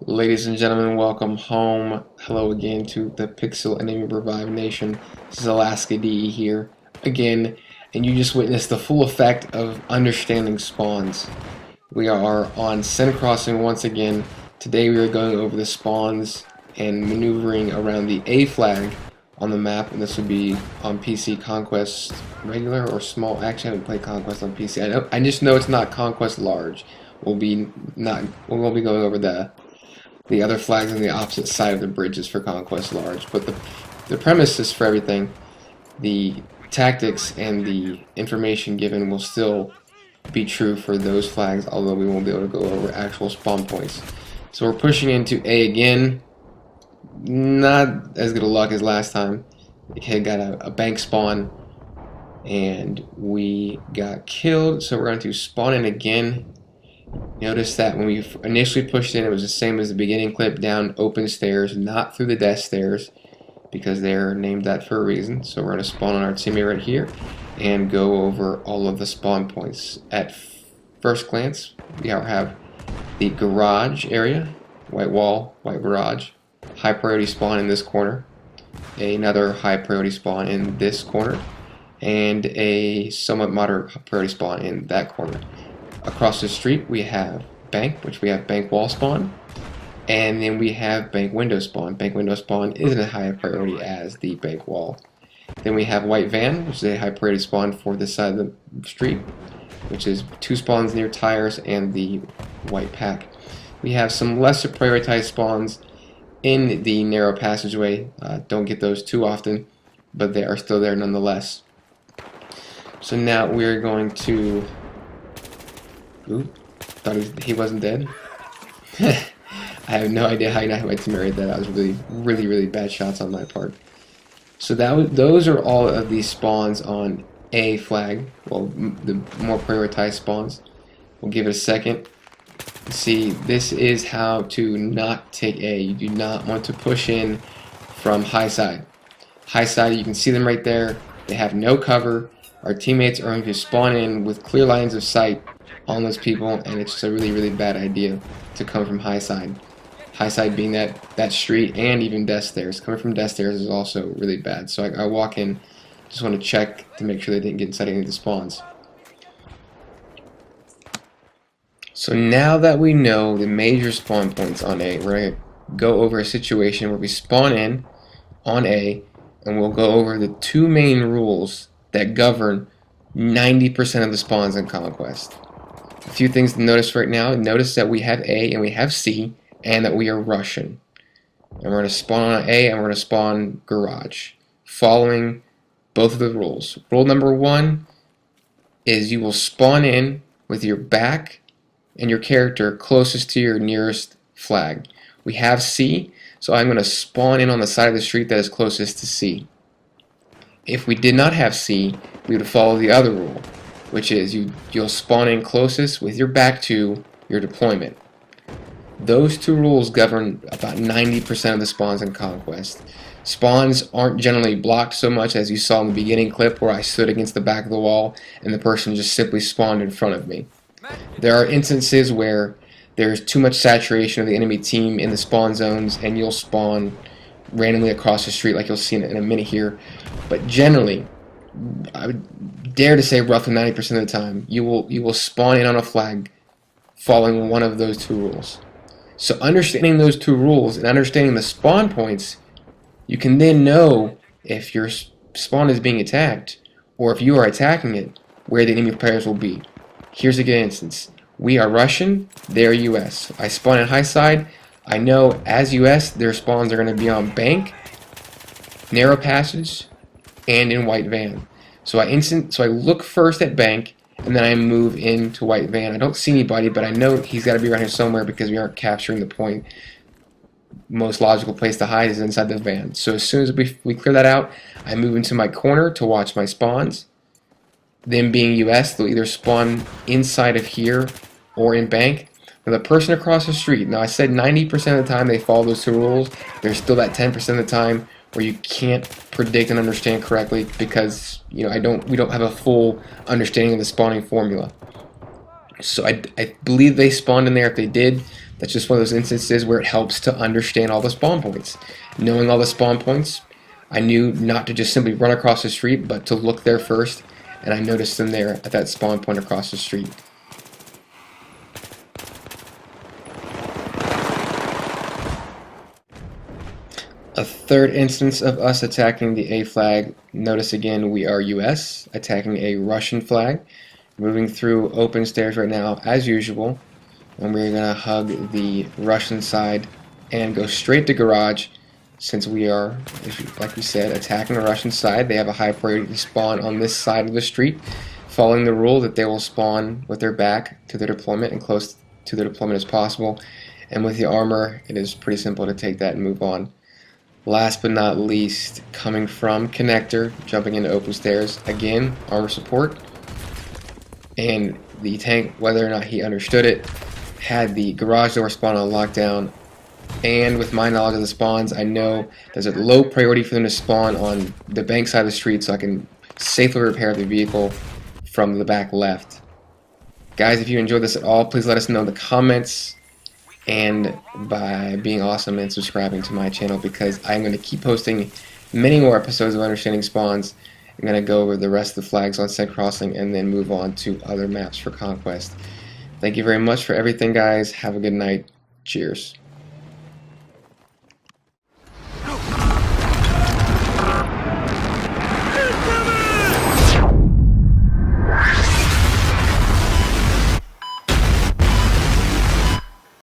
Ladies and gentlemen, welcome home. Hello again to the pixelenemyRevive Nation. This is AlaskaDE here again, and you just witnessed the full effect of understanding spawns. We are on Seine Crossing once again. Today we are going over the spawns and maneuvering around the A flag on the map, and this would be on PC Conquest regular or small. Actually, I haven't played Conquest on PC. I just know it's not Conquest large. We won't be going over the other flags on the opposite side of the bridges for Conquest Large. But the premises for everything, the tactics and the information given will still be true for those flags, although we won't be able to go over actual spawn points. So we're pushing into A again. Not as good of luck as last time. We got a bank spawn and we got killed, so we're going to spawn in again. Notice that when we initially pushed in, it was the same as the beginning clip, down open stairs, not through the death stairs, because they're named that for a reason. So we're going to spawn on our teammate right here and go over all of the spawn points. At first glance, we have the garage area, white wall, white garage, high priority spawn in this corner, another high priority spawn in this corner, and a somewhat moderate priority spawn in that corner. Across the street we have bank, which we have bank wall spawn, and then we have bank window spawn. Bank window spawn isn't a high priority as the bank wall. Then we have white van, which is a high priority spawn for this side of the street, which is 2 spawns near tires and the white pack. We have some lesser prioritized spawns in the narrow passageway. Don't get those too often, but they are still there nonetheless. So now we're going to... Ooh, thought he wasn't dead. I have no idea how you not my teammate that. That was really bad shots on my part. So those are all of these spawns on A flag. Well, the more prioritized spawns. We'll give it a second. See, this is how to not take A. You do not want to push in from high side. High side, you can see them right there. They have no cover. Our teammates are going to spawn in with clear lines of sight on those people, and it's just a really bad idea to come from high side. High side being that street and even death stairs. Coming from death stairs is also really bad. So I walk in, just want to check to make sure they didn't get inside any of the spawns. So now that we know the major spawn points on A, we're going to go over a situation where we spawn in on A, and we'll go over the 2 main rules that govern 90% of the spawns in Conquest. A few things to notice right now. Notice that we have A and we have C, and that we are Russian. And we're going to spawn on A and we're going to spawn garage, following both of the rules. Rule number 1 is you will spawn in with your back and your character closest to your nearest flag. We have C, so I'm going to spawn in on the side of the street that is closest to C. If we did not have C, we would follow the other rule, which is you'll spawn in closest with your back to your deployment. Those 2 rules govern about 90% of the spawns in Conquest. Spawns aren't generally blocked so much as you saw in the beginning clip where I stood against the back of the wall and the person just simply spawned in front of me. There are instances where there's too much saturation of the enemy team in the spawn zones and you'll spawn randomly across the street like you'll see in a minute here. But generally, I would dare to say roughly 90% of the time, you will spawn in on a flag following one of those 2 rules. So understanding those 2 rules and understanding the spawn points, you can then know if your spawn is being attacked or if you are attacking it, where the enemy players will be. Here's a good instance. We are Russian, they are US. I spawn in high side. I know as US, their spawns are going to be on bank, narrow passage, and in white van. So I look first at bank, and then I move into white van. I don't see anybody, but I know he's got to be around here somewhere because we aren't capturing the point. Most logical place to hide is inside the van. So as soon as we clear that out, I move into my corner to watch my spawns. Them being US, they'll either spawn inside of here or in bank. Now the person across the street, now I said 90% of the time they follow those 2 rules. There's still that 10% of the time where you can't predict and understand correctly because we don't have a full understanding of the spawning formula. So I believe they spawned in there. If they did, That's just one of those instances where it helps to understand all the spawn points. Knowing all the spawn points, I knew not to just simply run across the street, but to look there first, and I noticed them there at that spawn point across the street. A third instance of us attacking the A flag. Notice again we are US, attacking a Russian flag. Moving through open stairs right now as usual, and we're going to hug the Russian side and go straight to garage. Since we are, like we said, attacking the Russian side, they have a high priority to spawn on this side of the street, following the rule that they will spawn with their back to their deployment and close to their deployment as possible. And with the armor, it is pretty simple to take that and move on. Last but not least, coming from connector, jumping into open stairs, again, armor support. And the tank, whether or not he understood it, had the garage door spawn on lockdown. And with my knowledge of the spawns, I know there's a low priority for them to spawn on the bank side of the street so I can safely repair the vehicle from the back left. Guys, if you enjoyed this at all, please let us know in the comments and by being awesome and subscribing to my channel, because I'm going to keep posting many more episodes of Understanding Spawns. I'm going to go over the rest of the flags on Seine Crossing and then move on to other maps for Conquest. Thank you very much for everything, guys. Have a good night. Cheers.